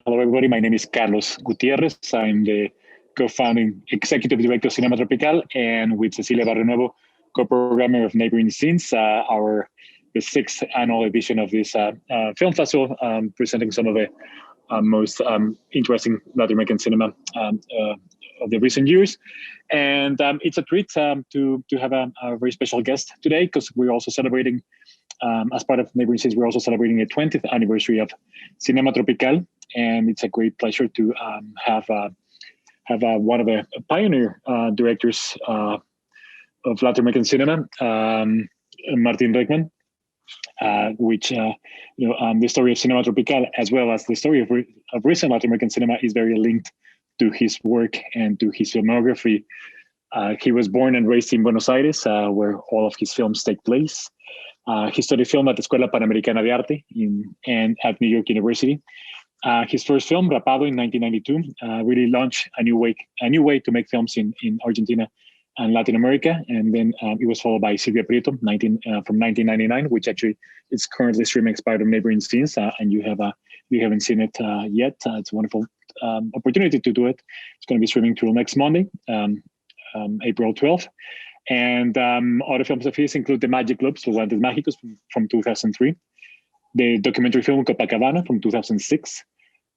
Hello, everybody. My name is Carlos Gutierrez. I'm the co-founding executive director of Cinema Tropical, and with Cecilia Barrenuevo, co-programmer of Neighboring Scenes, the sixth annual edition of this film festival, presenting some of the most interesting Latin American cinema of the recent years. And it's a treat to have a very special guest today, because we're also celebrating, as part of Neighboring Scenes, we're also celebrating the 20th anniversary of Cinema Tropical. And it's a great pleasure to have one of the pioneer directors of Latin American cinema, Martín Rejtman, which the story of Cinema Tropical, as well as the story of recent Latin American cinema, is very linked to his work and to his filmography. He was born and raised in Buenos Aires, where all of his films take place. He studied film at the Escuela Panamericana de Arte and at New York University. His first film, Rapado, in 1992, really launched a new way to make films in Argentina and Latin America. And then it was followed by Silvia Prieto, from 1999, which actually is currently streaming as part of Neighboring Scenes. And you haven't seen it yet. It's a wonderful opportunity to do it. It's going to be streaming till next Monday, April 12th. And other films of his include The Magic Globes, Los Guantes Mágicos from 2003. The documentary film Copacabana from 2006,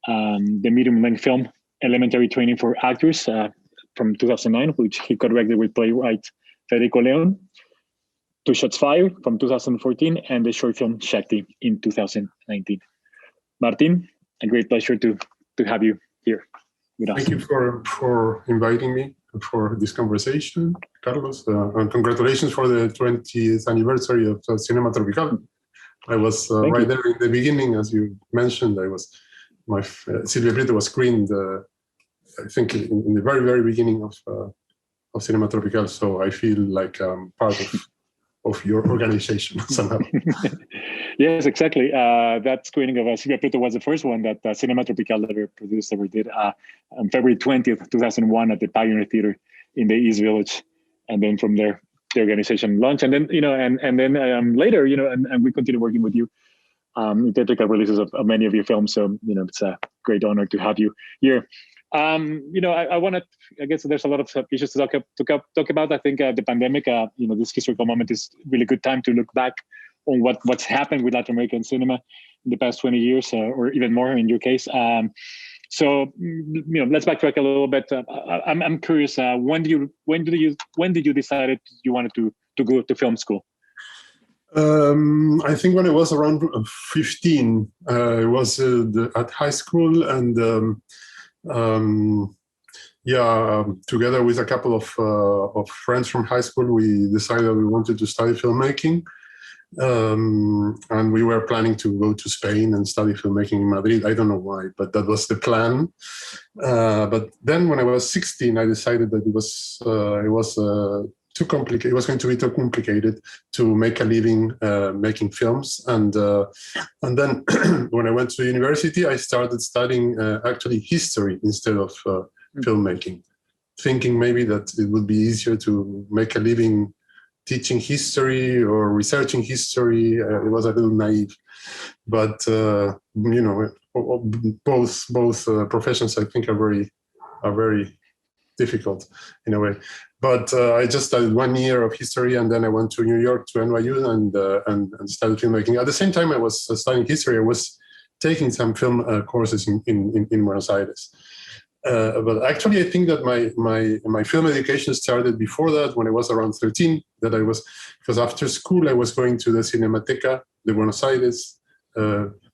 the medium-length film Elementary Training for Actors from 2009, which he co-directed with playwright Federico Leon, Two Shots Fired from 2014, and the short film Shakti in 2019. Martin, a great pleasure to have you here with us. Thank you for inviting me for this conversation, Carlos, and congratulations for the 20th anniversary of Cinema Tropical. I was right there in the beginning, as you mentioned. Silvia Prieto was screened, I think, in the very, very beginning of Cinema Tropical. So I feel like I'm part of your organization somehow. Yes, exactly. That screening of Silvia Prieto was the first one that Cinema Tropical ever did on February 20th, 2001 at the Pioneer Theater in the East Village. And then from there, the organization launched, and then later, and we continue working with you in theatrical releases of many of your films. So it's a great honor to have you here. I guess there's a lot of issues to talk about. I think the pandemic, this historical moment is really good time to look back on what's happened with Latin American cinema in the past 20 years, or even more in your case. So let's backtrack a little bit. I'm curious. When did you decide you wanted to go to film school? I think when I was around 15, I was at high school, and together with a couple of friends from high school, we decided we wanted to study filmmaking. And we were planning to go to Spain and study filmmaking in Madrid. I don't know why, but that was the plan. But then when I was 16, I decided that it was too complicated. It was going to be too complicated to make a living making films. And then when I went to university, I started studying actually history instead of filmmaking, thinking maybe that it would be easier to make a living teaching history or researching history. It was a little naive, but both professions, I think, are very difficult in a way. But I just studied 1 year of history, and then I went to New York to NYU and studied filmmaking. At the same time I was studying history, I was taking some film courses in Buenos Aires. But actually, I think that my film education started before that, when I was around 13. Because after school I was going to the Cinemateca de Buenos Aires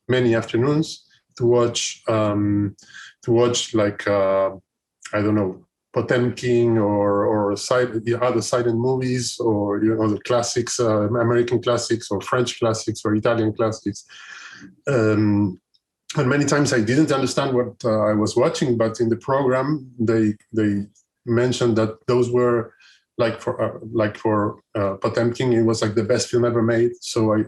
many afternoons to watch like I don't know, Potemkin or other silent movies, or the classics, American classics or French classics or Italian classics. And many times I didn't understand what I was watching, but in the program they mentioned that those were like for Potemkin, it was like the best film ever made. So I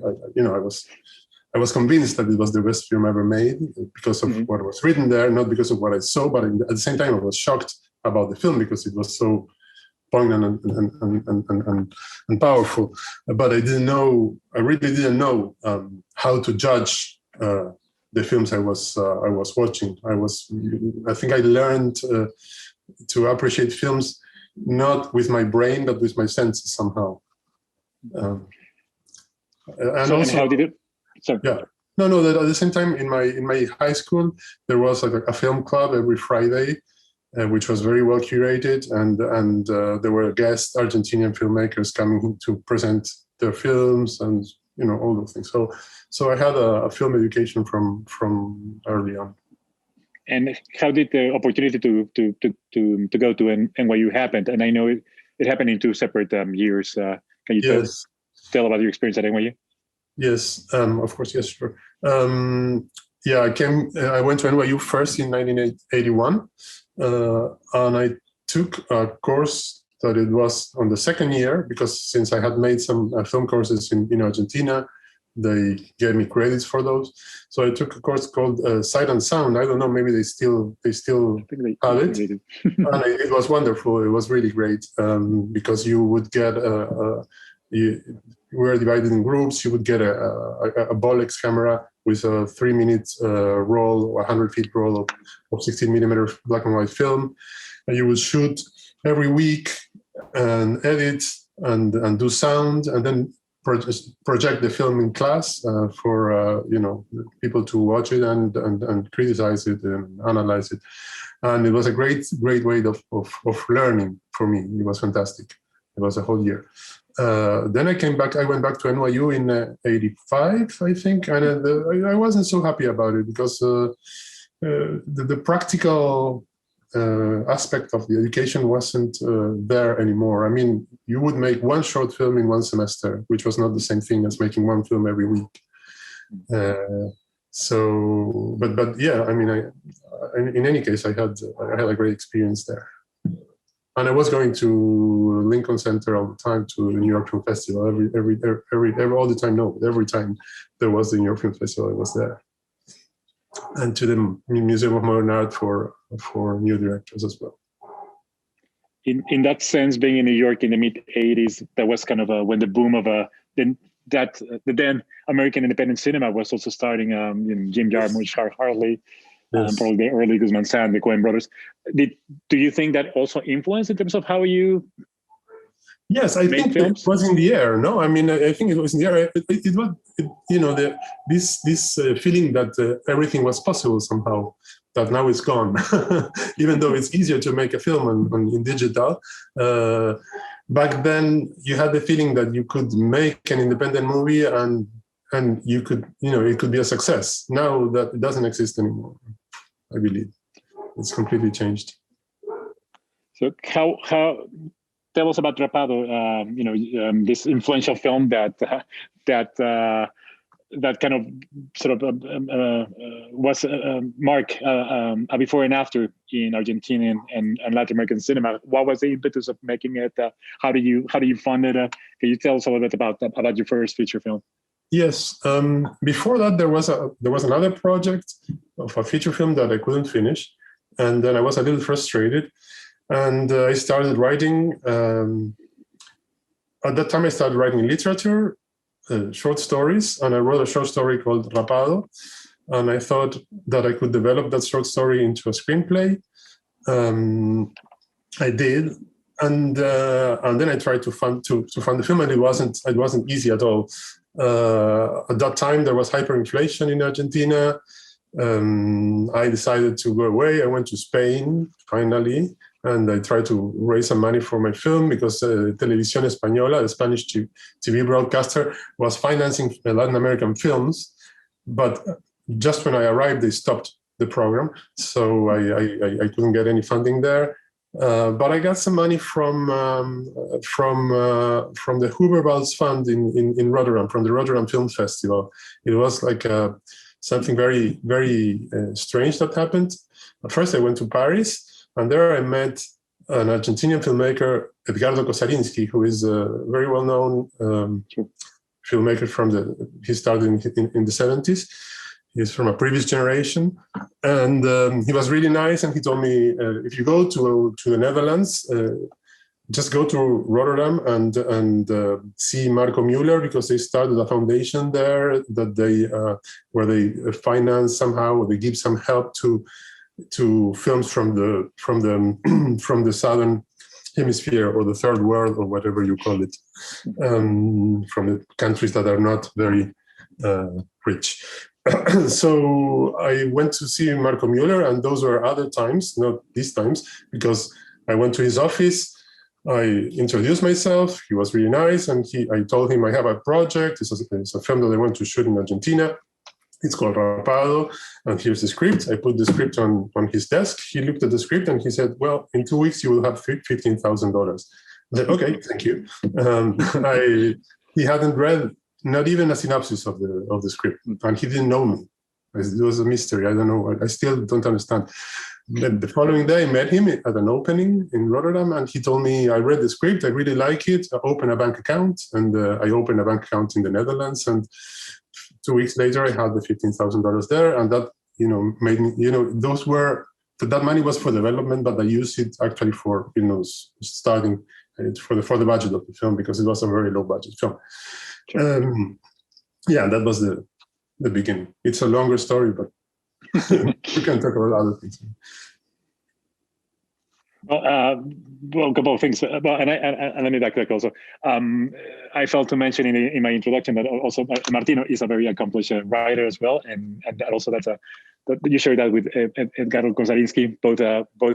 was convinced that it was the best film ever made because of what was written there, not because of what I saw. But at the same time, I was shocked about the film because it was so poignant and powerful. But I really didn't know how to judge the films I was watching. I think I learned to appreciate films not with my brain but with my senses somehow. And also, and how did it? Sorry. Yeah. No. At the same time, in my high school, there was like a film club every Friday, which was very well curated, and there were guest Argentinian filmmakers coming to present their films, and all those things. So I had a film education from early on. And how did the opportunity to go to NYU happen? And I know it happened in two separate years. Can you tell about your experience at NYU? Yes, of course. Yes, sure. I went to NYU first in 1981, and I took a course that it was on the second year, because since I had made some film courses in Argentina, they gave me credits for those. So I took a course called Sight and Sound. I don't know, maybe they still have it. And it was wonderful. It was really great, because you would get we were divided in groups. You would get a Bolex camera with a 3-minute roll or 100 feet roll of 16 millimeter black and white film, and you would shoot every week and edit and do sound, and then project the film in class for people to watch it and criticize it and analyze it. And it was a great way of learning for me. It was fantastic. It was a whole year. Then I went back to NYU in 85, I think, and I wasn't so happy about it, because the practical aspect of the education wasn't there anymore. I mean, you would make one short film in one semester, which was not the same thing as making one film every week. But yeah, I mean, in any case, I had a great experience there. And I was going to Lincoln Center all the time, to the New York Film Festival all the time. No, every time there was the New York Film Festival, I was there. And to the Museum of Modern Art for new directors as well. In that sense, being in New York in the mid '80s, that was kind of when the boom of the then American independent cinema was also starting. Jim Jarmusch, Hartley. Yes. Probably the early Guzman Sand, the Coen brothers. Do you think that also influenced in terms of how you? Yes, I think films? It was in the air. No, I mean, I think it was in the air. It was, this feeling that everything was possible somehow. That now it's gone, even though it's easier to make a film in digital. Back then, you had the feeling that you could make an independent movie and you could, it could be a success. Now that it doesn't exist anymore, I believe. It's completely changed. So how tell us about Rapado, this influential film that kind of sort of was mark a before and after in Argentine and Latin American cinema. What was the impetus of making it? How do you fund it? Can you tell us a little bit about your first feature film? Yes. Before that, there was another project of a feature film that I couldn't finish, and then I was a little frustrated, and I started writing. At that time, I started writing literature, short stories, and I wrote a short story called Rapado, and I thought that I could develop that short story into a screenplay. I did, and then I tried to fund the film, and it wasn't easy at all. At that time, there was hyperinflation in Argentina. I decided to go away. I went to Spain finally, and I tried to raise some money for my film because Televisión Española, the Spanish TV broadcaster, was financing Latin American films. But just when I arrived, they stopped the program, so I couldn't get any funding there. But I got some money from the Huberwalds Fund in Rotterdam, from the Rotterdam Film Festival. It was like something very, very strange that happened. At first, I went to Paris, and there I met an Argentinian filmmaker, Edgardo Kosarinsky, who is a very well-known filmmaker he started in the 70s. He's from a previous generation, and he was really nice. And he told me, if you go to the Netherlands, just go to Rotterdam and see Marco Müller, because they started a foundation there that they where they finance somehow, or they give some help to films from the from the southern hemisphere, or the third world, or whatever you call it, from the countries that are not very rich. So I went to see Marco Müller, and those were other times, not these times, because I went to his office. I introduced myself. He was really nice, and I told him I have a project. It's a film that I want to shoot in Argentina. It's called Rapado, and here's the script. I put the script on his desk. He looked at the script and he said, "Well, in 2 weeks you will have $15,000." I said, "Okay, thank you." He hadn't read not even a synopsis of the script, and he didn't know me. It was a mystery. I don't know. I still don't understand. Then the following day, I met him at an opening in Rotterdam, and he told me, "I read the script. I really like it. I open a bank account," and I opened a bank account in the Netherlands. And 2 weeks later, I had the $15,000 there, and that made me. Those were that money was for development, but I used it actually for starting for the budget of the film, because it was a very low budget film. Sure. That was the beginning. It's a longer story, but we can talk about other things. Well, a couple of things. And let me backtrack also. I failed to mention in my introduction that also Martino is a very accomplished writer as well, and also that you share that with Edgardo Kozarinsky. Both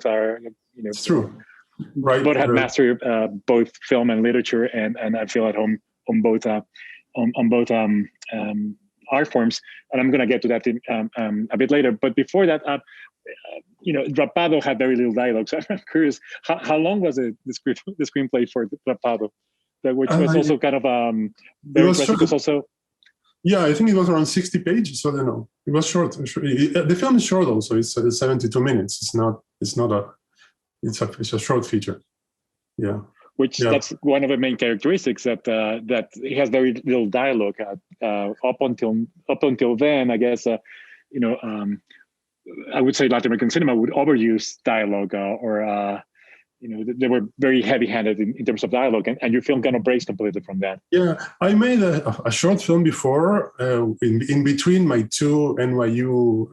are It's true. Right. Both have mastered both film and literature, and I feel at home on both art forms, and I'm going to get to that a bit later. But before that, Rapado had very little dialogue, so I'm curious, how long was the screenplay for Rapado, which was also kind of very impressive. Because also, yeah, I think it was around 60 pages. So I don't know. It was short. The film is short, also. It's 72 minutes. It's a short feature. Yeah. That's one of the main characteristics, that it has very little dialogue up until then. I guess I would say Latin American cinema would overuse dialogue, or they were very heavy-handed in terms of dialogue, and your film kind of breaks completely from that. Yeah, I made a short film before in between my two NYU.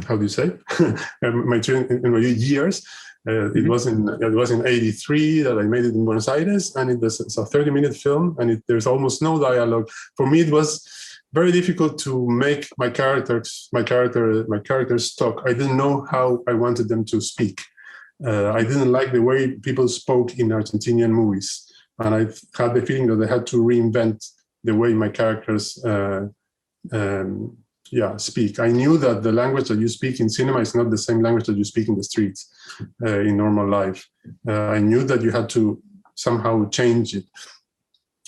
How do you say? My two NYU years. It was in '83 that I made it in Buenos Aires, and it's a 30-minute film, and there's almost no dialogue. For me, it was very difficult to make my characters talk. I didn't know how I wanted them to speak. I didn't like the way people spoke in Argentinian movies, and I had the feeling that I had to reinvent the way my characters speak. I knew that the language that you speak in cinema is not the same language that you speak in the streets in normal life. I knew that you had to somehow change it.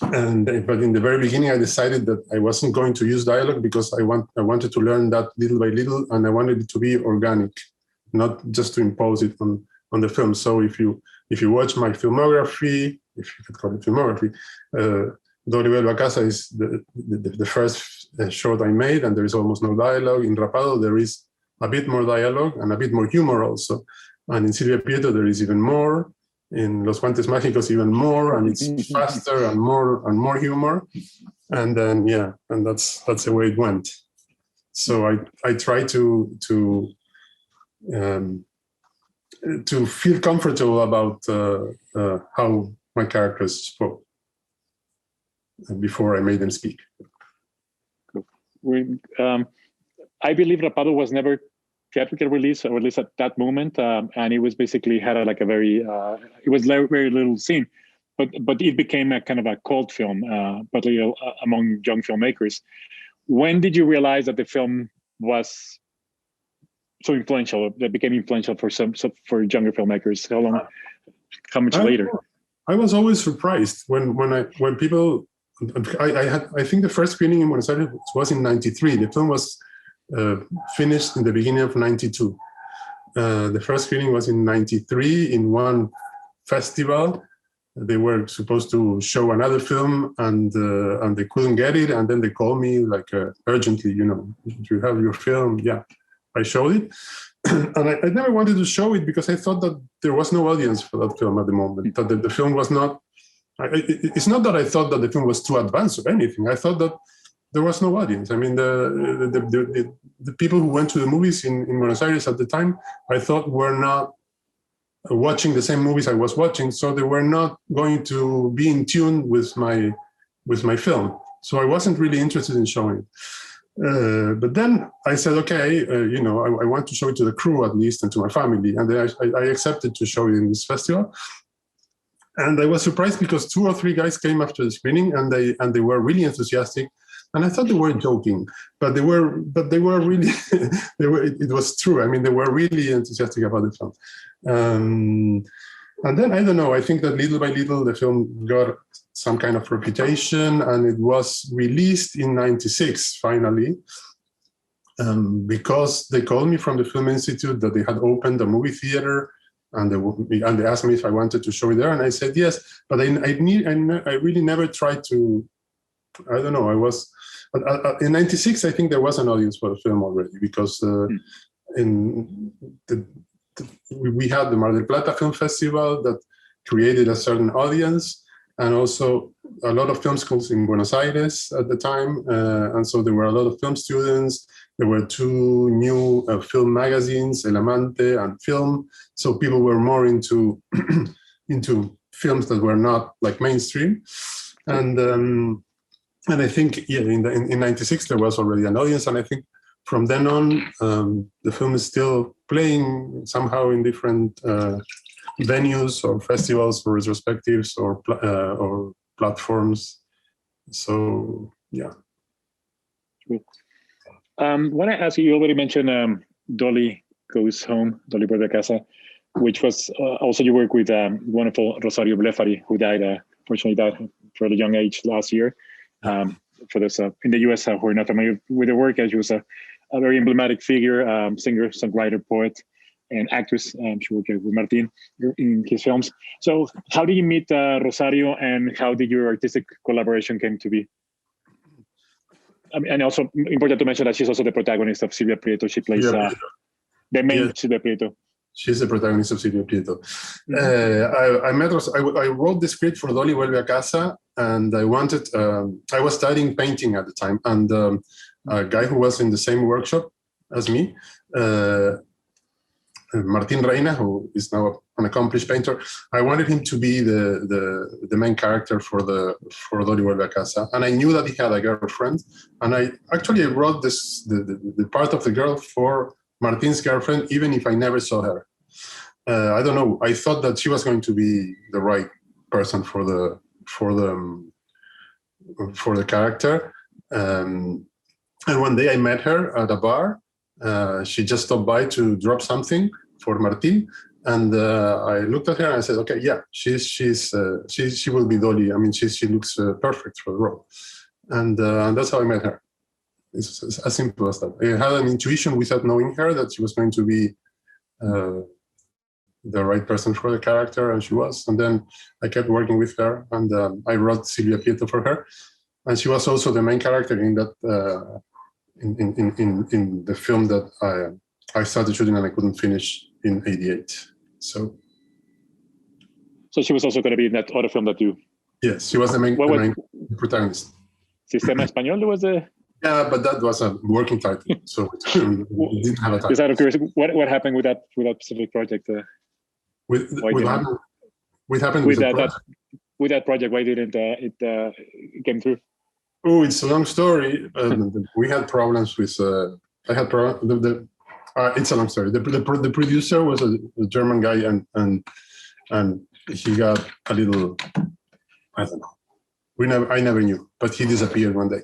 But in the very beginning, I decided that I wasn't going to use dialogue, because I wanted to learn that little by little, and I wanted it to be organic, not just to impose it on the film. So if you watch my filmography, if you could call it filmography, Doribel Bacasa is the first short I made, and there is almost no dialogue. In Rapado, there is a bit more dialogue and a bit more humor also. And in Silvia Prieto, there is even more. In Los Guantes Mágicos, even more, and it's faster and more humor. And then and that's the way it went. So I try to feel comfortable about how my characters spoke before I made them speak. I believe Rapado was never theatrical release, or at least at that moment, and it was basically had a very it was very little seen, but it became a kind of a cult film, particularly among young filmmakers. When did you realize that the film was so influential, that became influential for younger filmmakers? How much later? I was always surprised when people. I think the first screening in Buenos Aires was in '93. The film was finished in the beginning of '92. The first screening was in '93 in one festival. They were supposed to show another film, and they couldn't get it. And then they called me urgently. Do you have your film? Yeah, I showed it, and I never wanted to show it because I thought that there was no audience for that film at the moment, that the film was not, it's not that I thought that the film was too advanced or anything. I thought that there was no audience. I mean, the people who went to the movies in Buenos Aires at the time, I thought were not watching the same movies I was watching, so they were not going to be in tune with my film. So I wasn't really interested in showing it. But then I said, okay, I want to show it to the crew at least and to my family. And then I accepted to show it in this festival. And I was surprised because 2 or 3 guys came after the screening and they were really enthusiastic. And I thought they were joking, but they were really, it was true. I mean, they were really enthusiastic about the film. And then, I don't know, I think that little by little, the film got some kind of reputation, and it was released in '96, finally, because they called me from the Film Institute that they had opened a movie theater, and they asked me if I wanted to show it there, and I said yes, but I really never tried to, I don't know, in '96, I think there was an audience for the film already, because we had the Mar del Plata Film Festival that created a certain audience, and also a lot of film schools in Buenos Aires at the time. And so there were a lot of film students. There were 2 new film magazines, El Amante and Film. So people were more into into films that were not like mainstream. And I think, yeah, in '96 there was already an audience, and I think from then on the film is still playing somehow in different venues or festivals or retrospectives or platforms. So yeah. Cool. When I ask you, you already mentioned Dolly Goes Home, Dolly Vuelve a Casa, which was also you work with wonderful Rosario Bléfari, who fortunately died for a young age last year. For those in the US who are not familiar with her work, she was a very emblematic figure, singer, songwriter, poet, and actress. She worked with Martín in his films. So how did you meet Rosario, and how did your artistic collaboration came to be? And also important to mention that she's also the protagonist of Silvia Prieto. She plays the main Silvia Prieto. She's the protagonist of Silvia Prieto. I met her. I wrote the script for Dolly Vuelve a Casa, and I wanted. I was studying painting at the time, and a guy who was in the same workshop as me, Martín Rejtman, who is now an accomplished painter. I wanted him to be the main character for Dolly Vuelve a Casa, and I knew that he had a girlfriend, and I actually wrote the part of the girl for Martín's girlfriend, even if I never saw her. I don't know. I thought that she was going to be the right person for the character. And one day I met her at a bar. She just stopped by to drop something for Martín, and I looked at her and I said, "Okay, yeah, she will be Dolly. I mean, she looks perfect for the role." And that's how I met her. It's as simple as that. I had an intuition without knowing her that she was going to be the right person for the character, and she was. And then I kept working with her, and I wrote Silvia Prieto for her, and she was also the main character in that in the film that I started shooting and I couldn't finish in '88. So she was also going to be in that other film that you. Yes, she was the main protagonist. Sistema Español was the. Yeah, but that was a working title, so we didn't have a title. Just out of curiosity, what happened with that specific project? What happened with that project? Why didn't it came through? Oh, it's a long story. We had problems with. I had problems. It's a long story. The producer was a German guy, and he got a little. I don't know. I never knew, but he disappeared one day.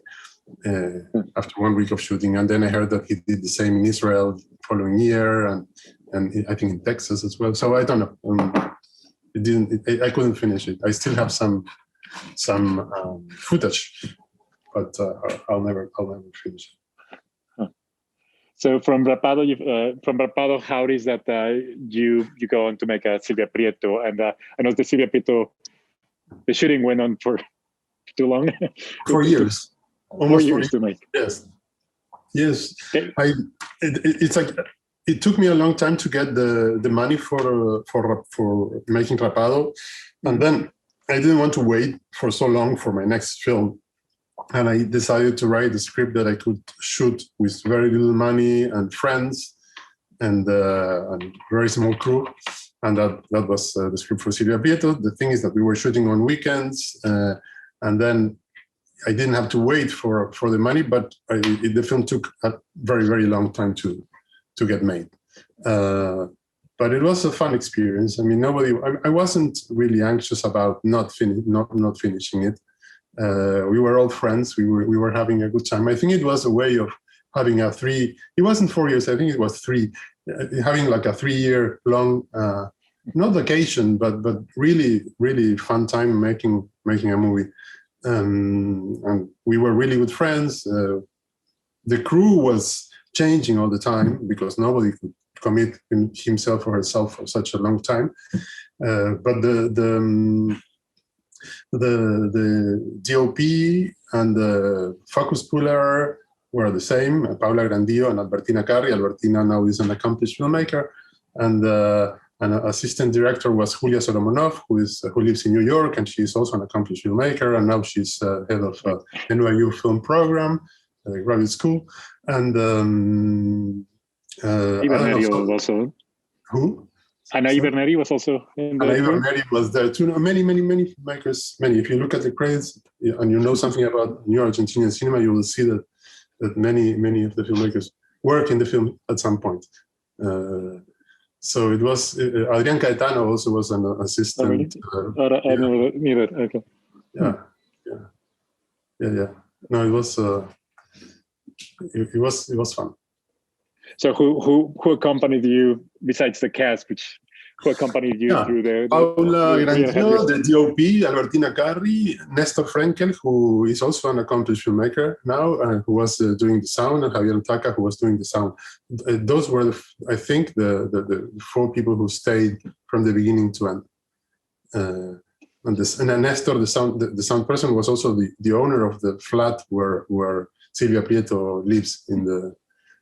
After 1 week of shooting, and then I heard that he did the same in Israel following year, and I think in Texas as well. So I don't know. It didn't. I couldn't finish it. I still have some footage, but I'll never finish it. So from Rapado, how it is that you go on to make a Silvia Prieto, and I know the Silvia Prieto, the shooting went on for too long. 4 years. Almost 4 years to make. Yes. Okay. It's like it took me a long time to get the money for making Rapado, and then I didn't want to wait for so long for my next film, and I decided to write a script that I could shoot with very little money and friends, and very small crew, and that was the script for Silvia Prieto. The thing is that we were shooting on weekends, and then I didn't have to wait for the money, but the film took a very, very long time to get made. But it was a fun experience. I mean, I wasn't really anxious about not finishing it. We were all friends. We were having a good time. I think it was a way of having it wasn't 4 years, I think it was 3, having like a 3-year long, not vacation, but really, really fun time making a movie. And we were really good friends. The crew was changing all the time because nobody could commit himself or herself for such a long time. But the DOP and the focus puller were the same, Paula Grandillo and Albertina Carri. Albertina now is an accomplished filmmaker. And an assistant director was Julia Solomonov, who lives in New York, and she's also an accomplished filmmaker. And now she's head of NYU film program, graduate school. And Iberneri was also. Who? Ana Iberneri was also in the Ana Iberneri was there too. Many filmmakers. If you look at the credits and you know something about new Argentinian cinema, you will see that many of the filmmakers work in the film at some point. So it was Adrián Caetano also was an assistant. Oh, really? I never knew that. Okay. Yeah. No, it was fun. So who accompanied you besides the cast? Who accompanied you through the Paula Grandillo, the DOP, Albertina Carri, Nestor Frenkel, who is also an accomplished filmmaker now, who was doing the sound, and Javier Taca, who was doing the sound. Those were, I think, the 4 people who stayed from the beginning to end. And Nestor, the sound person, was also the owner of the flat where Silvia Prieto lives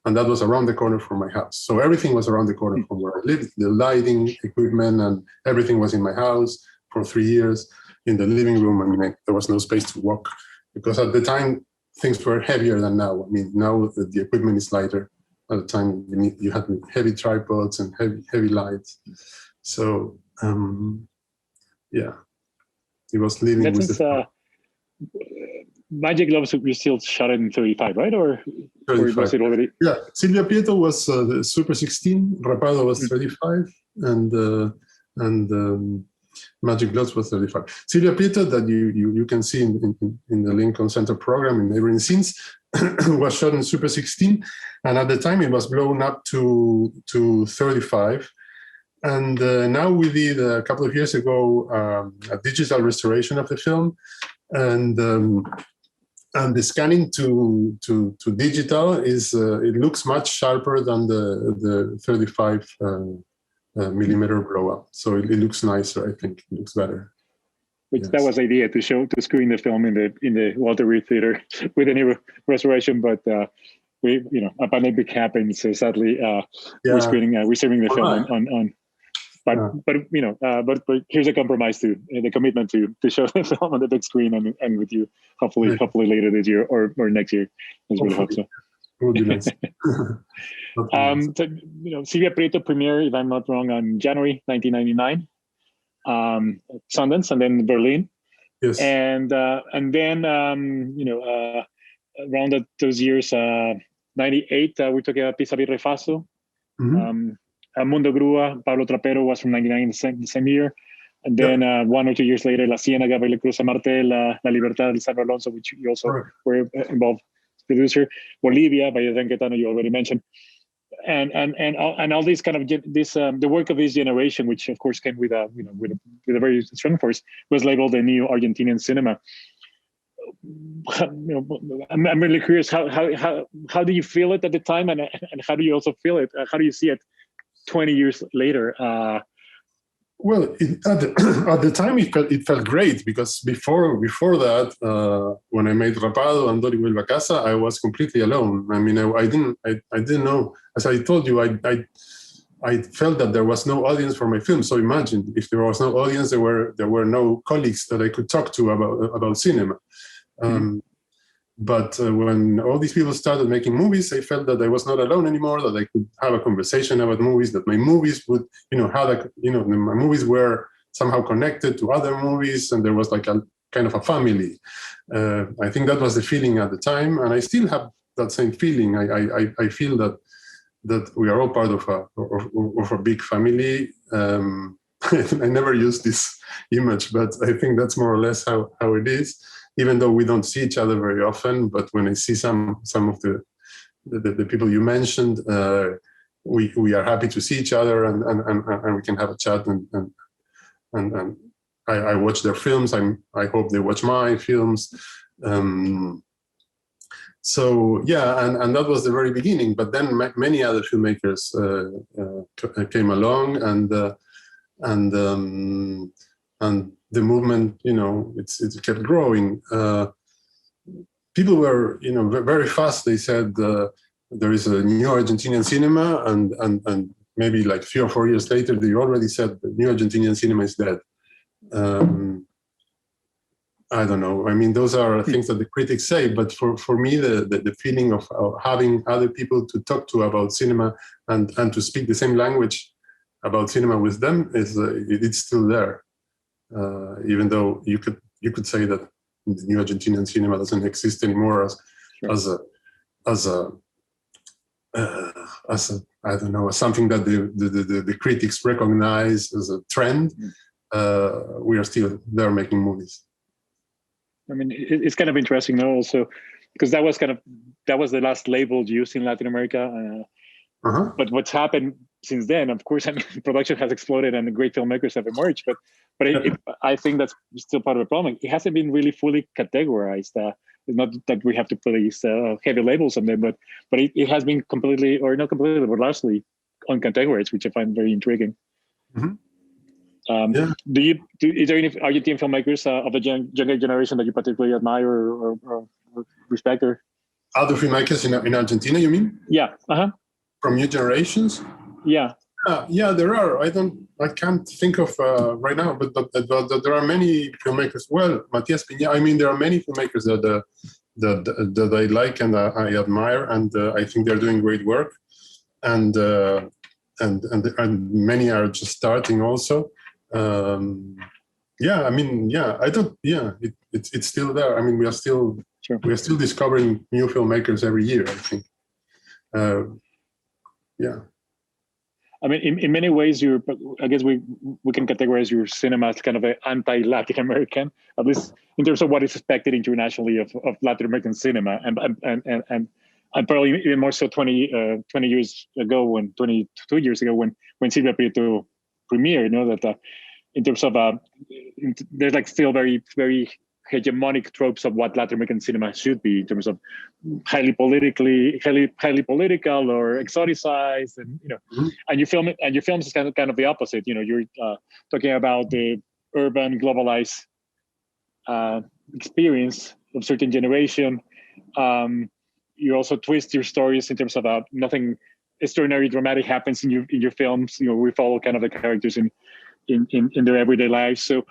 and that was around the corner from my house. So everything was around the corner from where I lived. The lighting, equipment, and everything was in my house for 3 years. In the living room, I mean, there was no space to walk because at the time things were heavier than now. I mean, now the equipment is lighter. At the time, you had heavy tripods and heavy lights. So it was living with Magic Gloves, we still shot it in 35, right? Or was it already? Yeah, Silvia Prieto was the Super 16, Rapado was 35, and Magic Gloves was 35. Silvia Prieto, that you can see in the Lincoln Center program in Neighboring Scenes, was shot in Super 16, and at the time it was blown up to 35. And now we did a couple of years ago a digital restoration of the film, and the scanning to digital is it looks much sharper than the 35 millimeter blow up. So it looks nicer. I think it looks better. That was the idea, to screen the film in the Walter Reed Theater with a new restoration, but a pandemic happened, so sadly we're streaming the film on. But here's a compromise to the commitment to show the film on the big screen and with you hopefully later this year or next year. I really hope so. Would be nice. Silvia Prieto premiered, if I'm not wrong, on January 1999, Sundance, and then Berlin. Yes. And then around those years, 98, we're talking about Pisa Birre Faso. Mm-hmm. Mundo Grua, Pablo Trapero was from 99, the same year. And then 1 or 2 years later, La Ciénaga, Baile Cruz Martel, La Libertad, Lisandro Alonso, which you also were involved as producer. Bolivia, by Adrián Caetano, you already mentioned. And all these kind of the work of this generation, which of course came with a very strong force, was labeled the new Argentinian cinema. I'm really curious, how do you feel it at the time, and how do you also feel it? How do you see it 20 years later? Well, at the time it felt great, because before that, when I made Rapado and Dori Vuelve a Casa, I was completely alone. I mean, I didn't know. As I told you, I felt that there was no audience for my film. So imagine if there was no audience, there were no colleagues that I could talk to about cinema. But when all these people started making movies, I felt that I was not alone anymore, that I could have a conversation about movies, that my movies would, my movies were somehow connected to other movies, and there was like a kind of a family. I think that was the feeling at the time, and I still have that same feeling. I feel that we are all part of a big family. I never use this image, but I think that's more or less how it is. Even though we don't see each other very often, but when I see some of the people you mentioned, we are happy to see each other, and we can have a chat, and I watch their films. I hope they watch my films. So yeah, and that was the very beginning. But then many other filmmakers came along, and the movement, it kept growing. People were, very fast. They said there is a new Argentinian cinema, and maybe like 3 or 4 years later, they already said the new Argentinian cinema is dead. I don't know. I mean, those are things that the critics say, but for me, the feeling of having other people to talk to about cinema and to speak the same language about cinema with them it's still there. Even though you could say that the new Argentinian cinema doesn't exist anymore as a I don't know, as something that the critics recognize as a trend, we are still there making movies. I mean, it's kind of interesting, though, also, because that was the last label used in Latin America. But what's happened since then, of course, I mean, production has exploded and great filmmakers have emerged. But I think that's still part of the problem. It hasn't been really fully categorized. It's not that we have to place heavy labels on them, but it has been completely, or not completely, but largely uncategorized, which I find very intriguing. Is there any Argentine filmmakers of the younger generation that you particularly admire or respect? Or other filmmakers in Argentina, you mean? Yeah. From new generations? Yeah. Yeah, there are. I can't think of right now, but there are many filmmakers. Well, Matias Piña. I mean, there are many filmmakers that I like and I admire, and I think they're doing great work. And many are just starting also. Yeah, I mean, yeah, I don't. Yeah, it's still there. I mean, we are still discovering new filmmakers every year, I think. Yeah. I mean, in many ways, I guess we can categorize your cinema as kind of an anti-Latin American, at least in terms of what is expected internationally of Latin American cinema, and probably even more so 20 years ago, 22 years ago, when Silvia Prieto premiered. That in terms of there's like still very, very hegemonic tropes of what Latin American cinema should be in terms of highly political or exoticized, and and your films is kind of the opposite. You're talking about the urban globalized experience of certain generation. You also twist your stories in terms of nothing extraordinary dramatic happens in your films. We follow kind of the characters in their everyday lives. So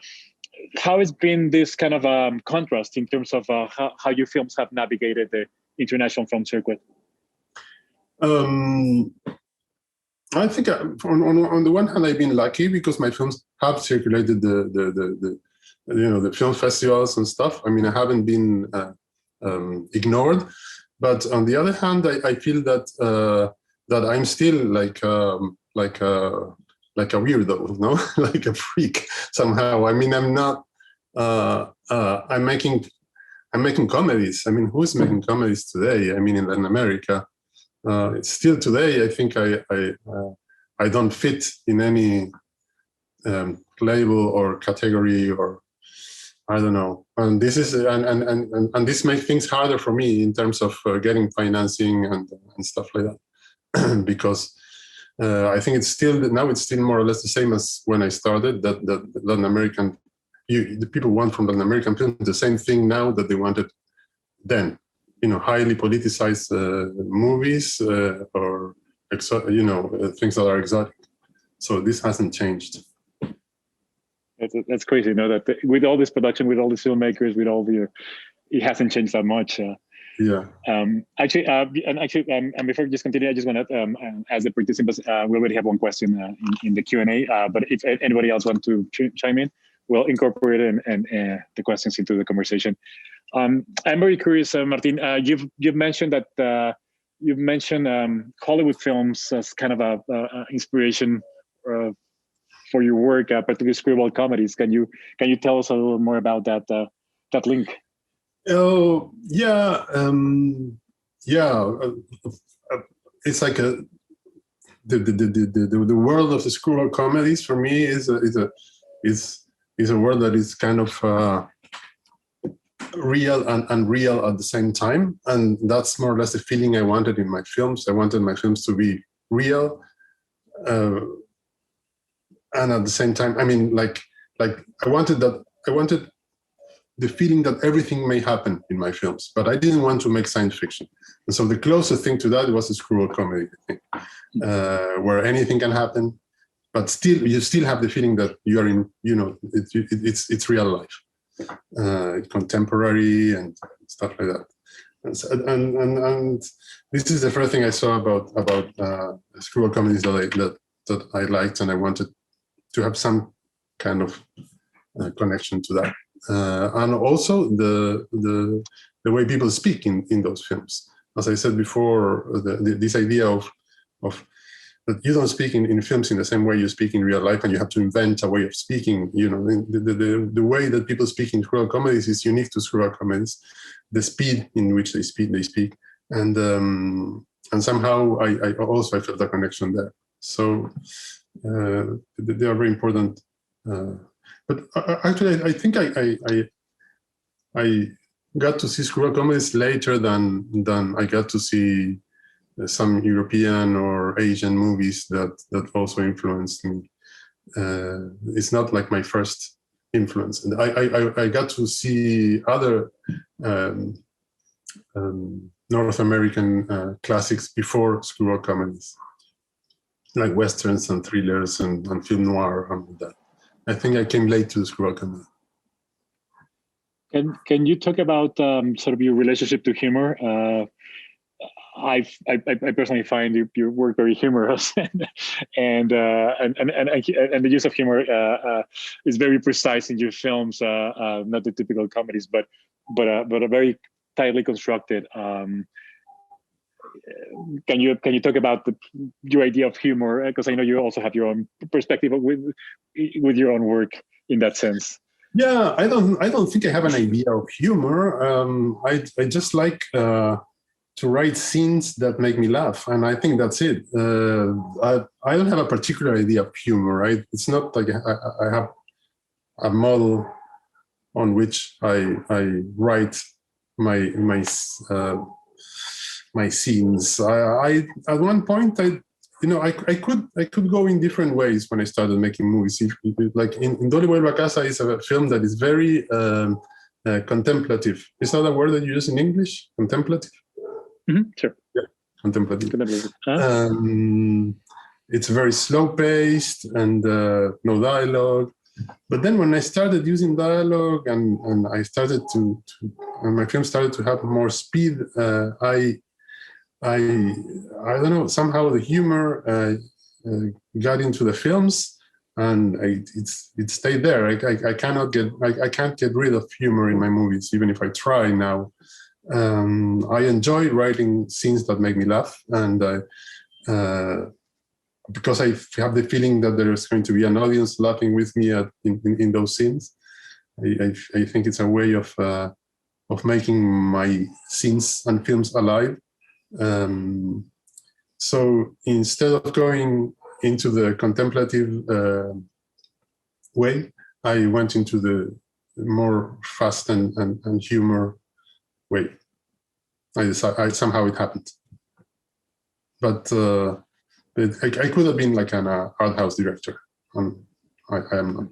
how has been this kind of contrast in terms of how your films have navigated the international film circuit? I think on the one hand, I've been lucky because my films have circulated the film festivals and stuff. I mean, I haven't been ignored, but on the other hand, I feel that I'm still like a weirdo, no, like a freak somehow. I mean, I'm not. I'm making comedies. I mean, who's making comedies today? I mean, in Latin America, it's still today. I think I don't fit in any label or category, or I don't know. And this is and this makes things harder for me in terms of getting financing and stuff like that, because I think it's still more or less the same as when I started. That Latin American, the people want from Latin American films the same thing now that they wanted then. Highly politicized movies or things that are exotic. So this hasn't changed. That's crazy, that with all this production, with all the filmmakers, with all the, it hasn't changed that much. Yeah. Actually, and before we just continue, I just want to, as the participants, we already have one question in the Q&A, but if anybody else wants to chime in, we'll incorporate it and the questions into the conversation. I'm very curious, Martin. You've mentioned that Hollywood films as kind of a inspiration for your work, particularly screwball comedies. Can you tell us a little more about that link? Oh yeah, it's like the world of the screwball comedies for me is a world that is kind of real and unreal at the same time, and that's more or less the feeling I wanted in my films. I wanted my films to be real, and at the same time, I mean, like I wanted the feeling that everything may happen in my films, but I didn't want to make science fiction. And so the closest thing to that was a screwball comedy, I think, where anything can happen, but you still have the feeling that you are in, it's real life, contemporary and stuff like that. And this is the first thing I saw about screwball comedies that I liked, and I wanted to have some kind of connection to that. And also the way people speak in those films. As I said before, this idea of that you don't speak in films in the same way you speak in real life, and you have to invent a way of speaking. The way that people speak in screwball comedies is unique to screwball comedies. The speed in which they speak, and somehow I also felt a connection there. So they are very important. But actually, I think I got to see screwball comedies later than I got to see some European or Asian movies that also influenced me. It's not like my first influence. And I got to see other North American classics before screwball comedies, like westerns and thrillers and film noir and that. I think I came late to the screwball comedy. Can you talk about sort of your relationship to humor? I personally find your work very humorous, and the use of humor is very precise in your films. Not the typical comedies, but a very tightly constructed. Can you talk about your idea of humor? Because I know you also have your own perspective with your own work in that sense. Yeah, I don't think I have an idea of humor. I just like to write scenes that make me laugh, and I think that's it. I don't have a particular idea of humor, right? It's not like I have a model on which I write my scenes. I at one point I could go in different ways when I started making movies. Like in Dolly Vuelve a Casa is a film that is very contemplative. Is that a word that you use in English? Contemplative? Mm-hmm, sure. Yeah, contemplative. It's very slow-paced and no dialogue. But then when I started using dialogue and I started and my film started to have more speed, I don't know, somehow the humor got into the films, and it stayed there. I can't get rid of humor in my movies, even if I try now. I enjoy writing scenes that make me laugh, and because I have the feeling that there's going to be an audience laughing with me in those scenes. I think it's a way of making my scenes and films alive. So instead of going into the contemplative way, I went into the more fast and humor way. Somehow it happened. But I could have been like an art house director, and I am not.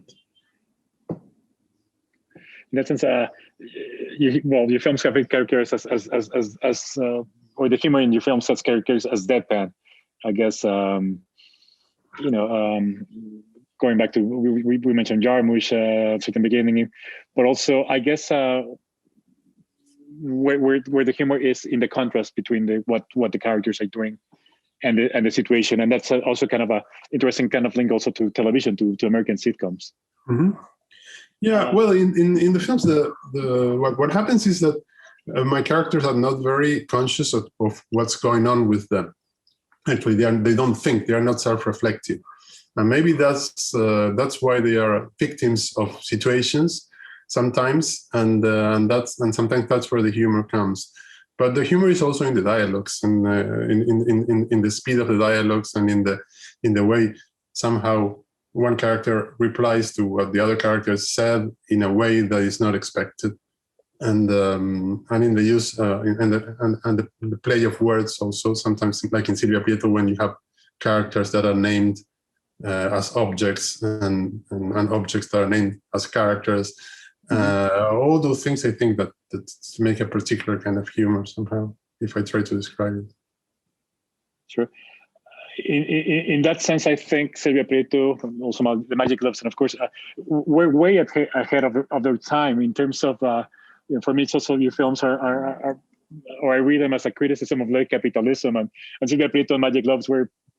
In that sense, your films have characters or the humor in your films has characters as deadpan. I guess going back to we mentioned Jarmusch at the beginning, but also I guess where the humor is in the contrast between what the characters are doing and the situation, and that's also kind of a interesting kind of link also to television, to American sitcoms. Mm-hmm. Yeah, well, in the films, what happens is that my characters are not very conscious of what's going on with them. Actually, they don't think, they are not self-reflective, and maybe that's why they are victims of situations sometimes, and sometimes that's where the humor comes. But the humor is also in the dialogues, and in the speed of the dialogues, and in the way somehow one character replies to what the other character said in a way that is not expected, and in the use and the play of words also. Sometimes, like in Silvia Prieto, when you have characters that are named as objects and objects that are named as characters. All those things, I think that make a particular kind of humor somehow, if I try to describe it. Sure. In that sense, I think Silvia Prieto, also the Magic Gloves, and of course, we're way ahead of their time in terms of, for me, it's also your films are, or I read them as a criticism of late capitalism, and Silvia Prieto and Magic Gloves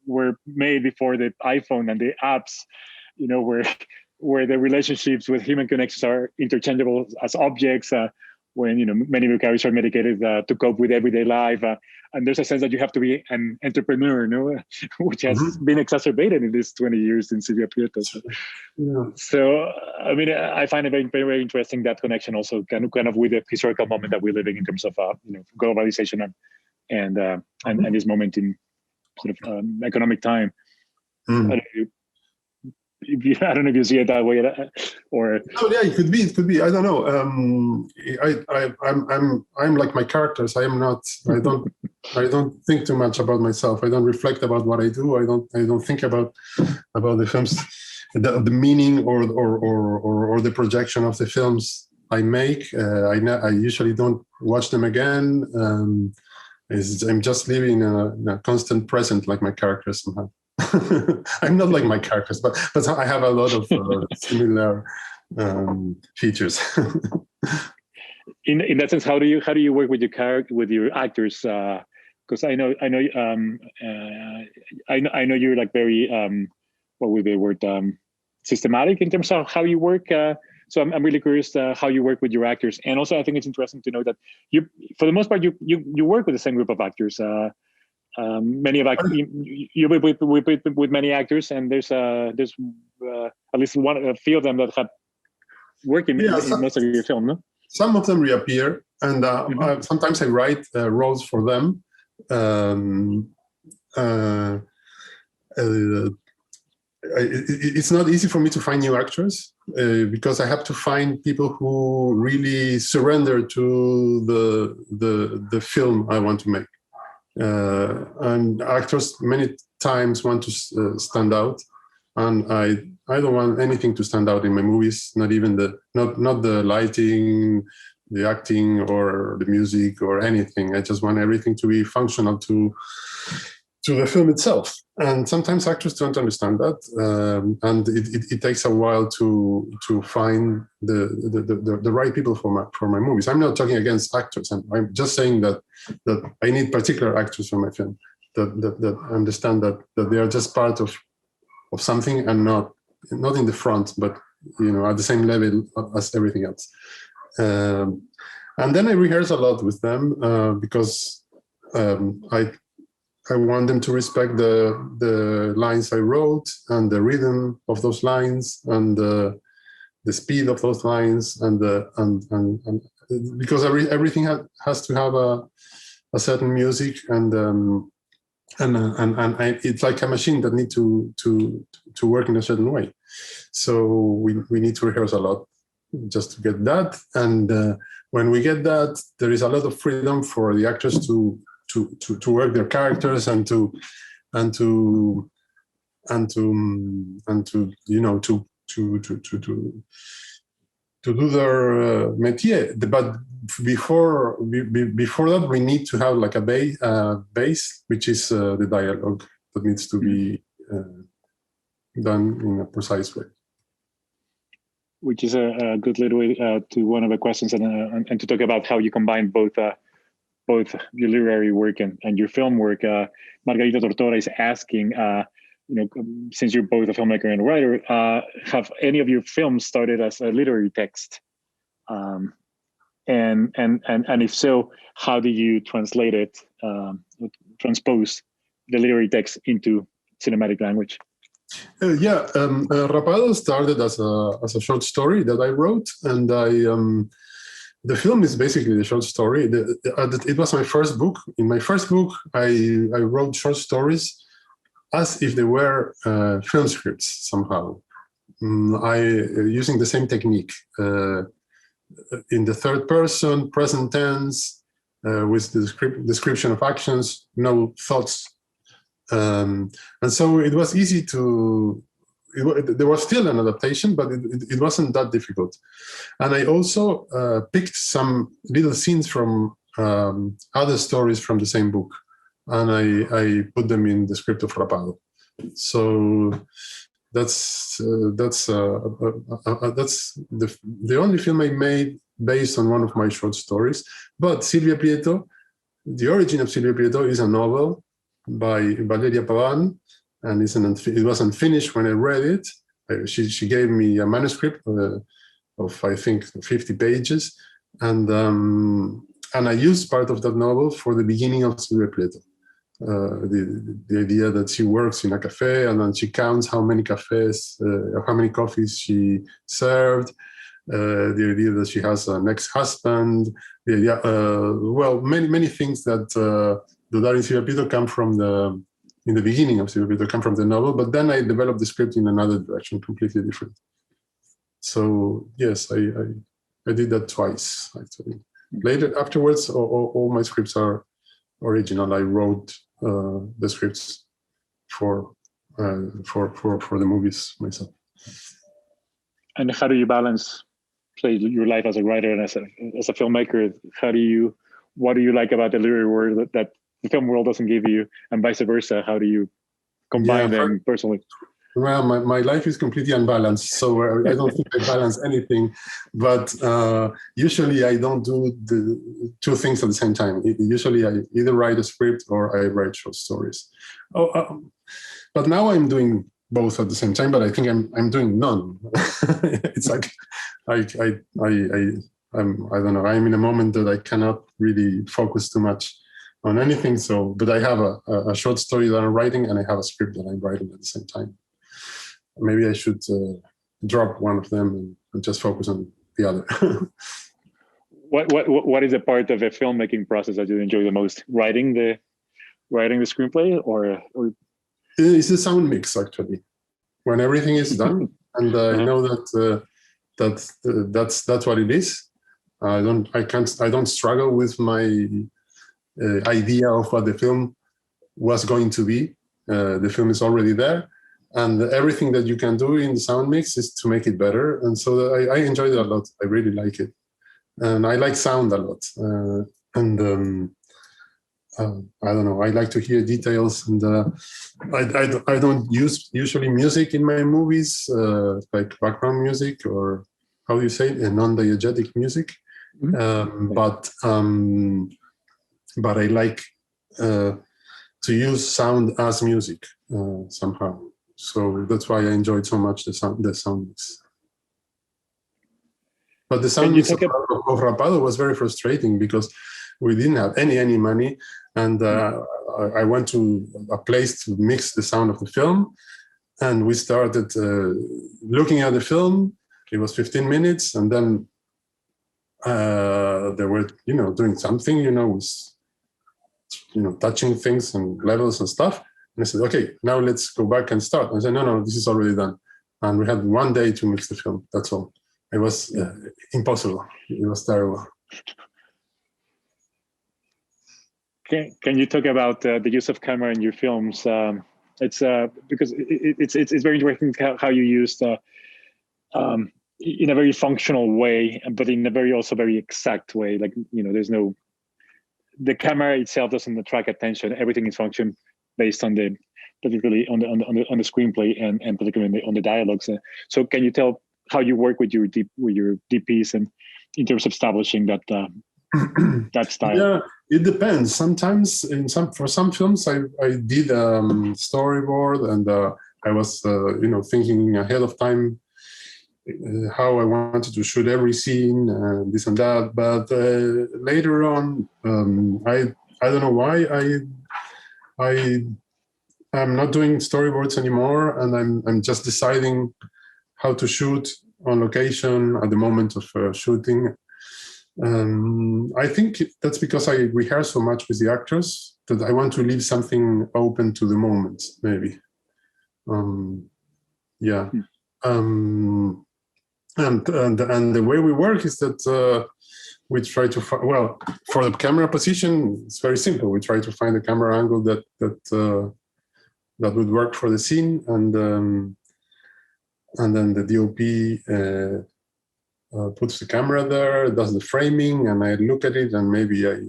were made before the iPhone and the apps, where the relationships with human connections are interchangeable as objects, when many of your characters are medicated to cope with everyday life, and there's a sense that you have to be an entrepreneur, which has been exacerbated in these 20 years in Silvia Prieto. So I mean, I find it very, very interesting, that connection also kind of with the historical moment that we're living in terms of globalization and this moment in sort of economic time. I don't know if you see it that way, or yeah, it could be. I don't know. I'm like my characters. I don't think too much about myself. I don't reflect about what I do. I don't think about the films, the meaning or the projection of the films I make. I usually don't watch them again. I'm just living in a constant present, like my characters somehow. I'm not like my characters, but I have a lot of similar features. In that sense, how do you work with your actors? Because I know you're like very what would be the word, systematic in terms of how you work. So I'm really curious how you work with your actors, and also I think it's interesting to know that you, for the most part, you work with the same group of actors. Many of you with many actors, and there's at least a few of them that have worked in most of your film. No? Some of them reappear, and sometimes I write roles for them. It's not easy for me to find new actors because I have to find people who really surrender to the film I want to make. And actors many times want to stand out, and I don't want anything to stand out in my movies, not even not the lighting, the acting, or the music, or anything. I just want everything to be functional to the film itself. And sometimes actors don't understand that, and it takes a while to find the right people for my movies. I'm not talking against actors. I'm just saying that I need particular actors for my film that understand that they are just part of something, and not in the front, but at the same level as everything else. And then I rehearse a lot with them because I want them to respect the lines I wrote, and the rhythm of those lines, and the speed of those lines, and because everything has to have a certain music, and it's like a machine that needs to work in a certain way. So we need to rehearse a lot just to get that, and when we get that, there is a lot of freedom for the actors to work their characters and to and to you know to do their métier. But before that, we need to have like a base, which is the dialogue that needs to be done in a precise way. Which is a good little way to one of the questions, and to talk about how you combine both your literary work and your film work. Margarita Tortora is asking, since you're both a filmmaker and a writer, have any of your films started as a literary text? And if so, how do you translate it, transpose the literary text into cinematic language? Rapado started as a short story that I wrote, and the film is basically the short story. It was my first book. In my first book, I wrote short stories as if they were film scripts somehow. Using the same technique in the third person, present tense, with the description of actions, no thoughts. And so it was easy there was still an adaptation, but it wasn't that difficult. And I also picked some little scenes from other stories from the same book, and I put them in the script of Rapado. So that's the only film I made based on one of my short stories. But Silvia Prieto, the origin of Silvia Prieto is a novel by Valeria Pavan, and it wasn't finished when I read it. She gave me a manuscript of I think 50 pages, and I used part of that novel for the beginning of Silvia Prieto. The idea that she works in a cafe and then she counts how many coffees she served. The idea that she has an ex-husband. Many things that are in Silvia Prieto come from in the beginning of Silvia Prieto come from the novel, but then I developed the script in another direction, completely different. So yes, I did that twice actually. Later, afterwards, all my scripts are original. I wrote the scripts for the movies myself. And how do you balance your life as a writer and as a filmmaker? What do you like about the literary world that the film world doesn't give you, and vice versa? How do you combine them personally? Well, my life is completely unbalanced, so I don't think I balance anything. But usually I don't do the two things at the same time. Usually I either write a script or I write short stories. But now I'm doing both at the same time. But I think I'm doing none. It's like I don't know. I'm in a moment that I cannot really focus too much on anything. So, but I have a short story that I'm writing, and I have a script that I'm writing at the same time. Maybe I should drop one of them and just focus on the other. What is the part of the filmmaking process that you enjoy the most? Writing the screenplay, or it's the sound mix actually. When everything is done, and I know that's what it is. I don't struggle with my idea of what the film was going to be. The film is already there. And everything that you can do in the sound mix is to make it better. And so I enjoyed it a lot. I really like it. And I like sound a lot. I don't know, I like to hear details. And I don't use usually music in my movies, like background music, or how do you say it, non-diegetic music. Mm-hmm. But I like to use sound as music somehow. So that's why I enjoyed so much the sound mix. But the sound mix of Rapado was very frustrating because we didn't have any money, and I went to a place to mix the sound of the film, and we started looking at the film. It was 15 minutes, and then they were, doing something, with, touching things and levels and stuff. And I said, okay, now let's go back and start. And I said, no, this is already done. And we had one day to mix the film. That's all. It was impossible. It was terrible. Can you talk about the use of camera in your films? It's because it's very interesting how you used in a very functional way, but in a very exact way. Like, the camera itself doesn't attract attention. Everything is function based on particularly on the screenplay and particularly on the dialogues. So can you tell how you work with your DPs and in terms of establishing that that style? Yeah, it depends. Sometimes for some films I did storyboard, and I was thinking ahead of time how I wanted to shoot every scene and this and that. But later on, I don't know why I'm not doing storyboards anymore, and I'm just deciding how to shoot on location at the moment of shooting. I think that's because I rehearse so much with the actors that I want to leave something open to the moment, maybe. Yeah. And the way we work is that we try to find, well, for the camera position, it's very simple. We try to find a camera angle that would work for the scene, and then the DOP puts the camera there, does the framing, and I look at it, and maybe I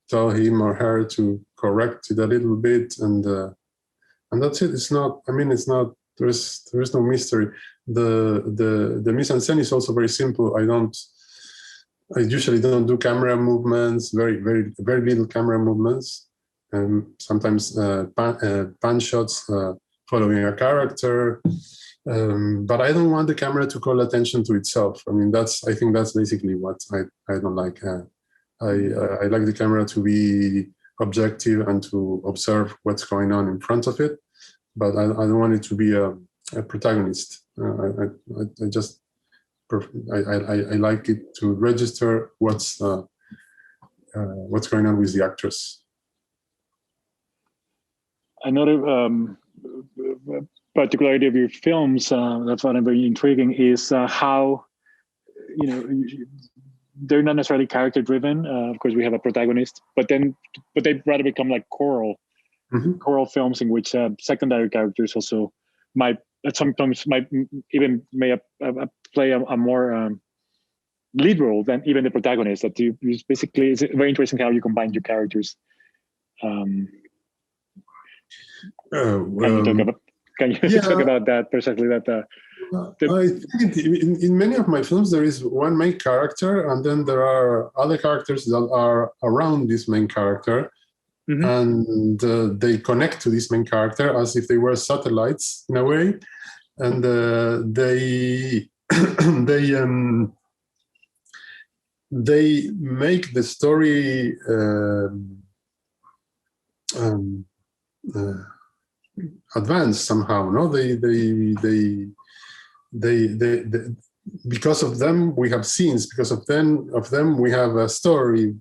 tell him or her to correct it a little bit, and that's it. It's not. I mean, it's not. There is no mystery. The mise en scène is also very simple. I usually don't do camera movements. Very little camera movements. Sometimes pan shots following a character. But I don't want the camera to call attention to itself. I mean, I think that's basically what I don't like. I like the camera to be objective and to observe what's going on in front of it, but I don't want it to be a protagonist. I just I like it to register what's going on with the actors. Another particularity of your films that's what I'm very intriguing is how they're not necessarily character driven. Of course, we have a protagonist, but they rather become like choral films in which secondary characters also might play a more lead role than even the protagonist. That you basically, it's very interesting how you combine your characters. Can you talk about that precisely? I think in many of my films there is one main character, and then there are other characters that are around this main character, and they connect to this main character as if they were satellites in a way, and they make the story advance somehow. No, they because of them we have scenes. Because of them we have a story.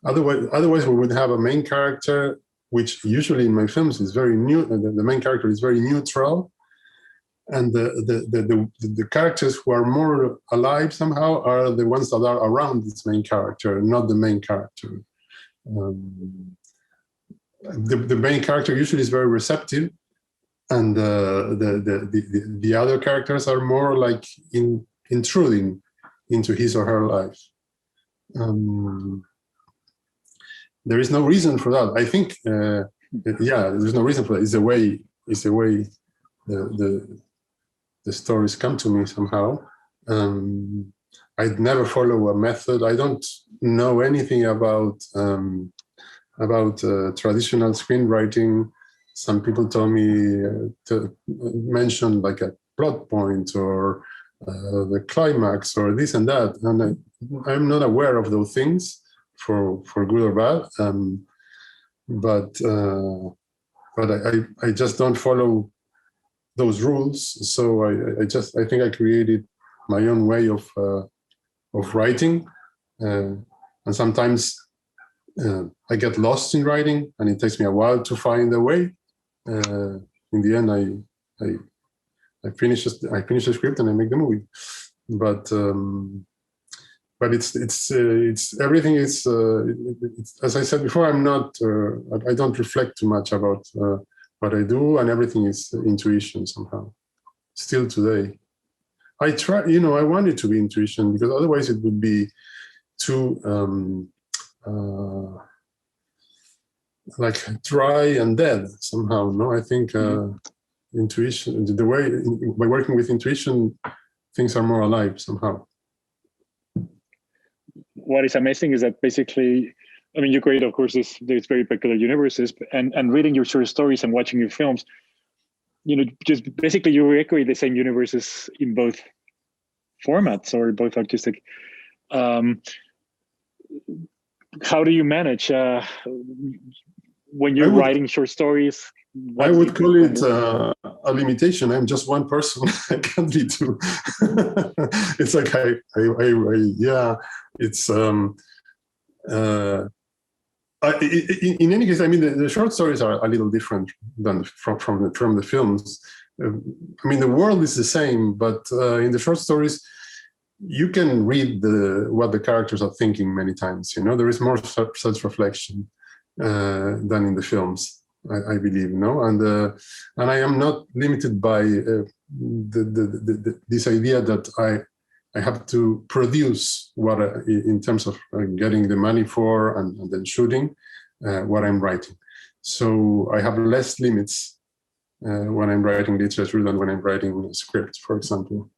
Otherwise we would have a main character, which usually in my films is very new. The main character is very neutral, and the characters who are more alive somehow are the ones that are around this main character, not the main character. The main character usually is very receptive, and the other characters are more like intruding into his or her life. There is no reason for that. I think, there's no reason for that. It's the way the stories come to me somehow. I'd never follow a method. I don't know anything about traditional screenwriting. Some people told me to mention like a plot point or the climax or this and that, and I'm not aware of those things for good or bad. But I just don't follow those rules. So I think I created my own way of writing, and sometimes I get lost in writing, and it takes me a while to find a way. In the end, I finish the script and I make the movie. But but it's everything is as I said before. I'm not. I don't reflect too much about what I do, and everything is intuition somehow. Still today, I try. I want it to be intuition because otherwise it would be too like dry and dead somehow. No, I think intuition. The way by working with intuition, things are more alive somehow. What is amazing is that basically, I mean, you create, of course, these very peculiar universes, and reading your short stories and watching your films, just basically you recreate the same universes in both formats or both artistic. How do you manage when you're writing short stories? I would call it a limitation. I'm just one person. I can't be two. It's like yeah. It's in any case. I mean, the short stories are a little different than from the films. I mean, the world is the same, but in the short stories, you can read what the characters are thinking many times. There is more self-reflection than in the films. I believe, and I am not limited by this idea that I have to produce what in terms of getting the money for and then shooting what I'm writing. So I have less limits when I'm writing literature than when I'm writing a script, for example.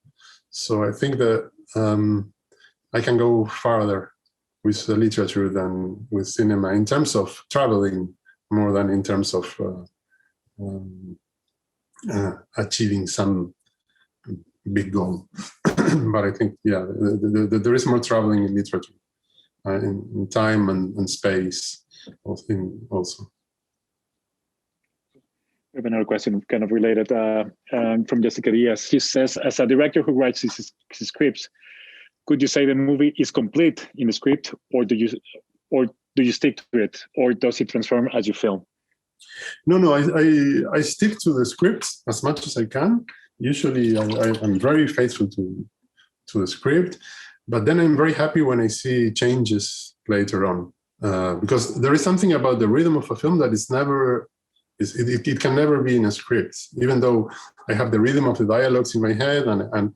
So I think that I can go farther with literature than with cinema in terms of traveling, more than in terms of achieving some big goal. But I think, yeah, there is more traveling in literature, in time and space also. We have another question kind of related from Jessica Diaz. She says, as a director who writes his scripts, could you say the movie is complete in the script, or do you stick to it, or does it transform as you film? No, I stick to the script as much as I can. Usually I'm very faithful to the script, but then I'm very happy when I see changes later on, because there is something about the rhythm of a film that is never, it can never be in a script, even though I have the rhythm of the dialogues in my head and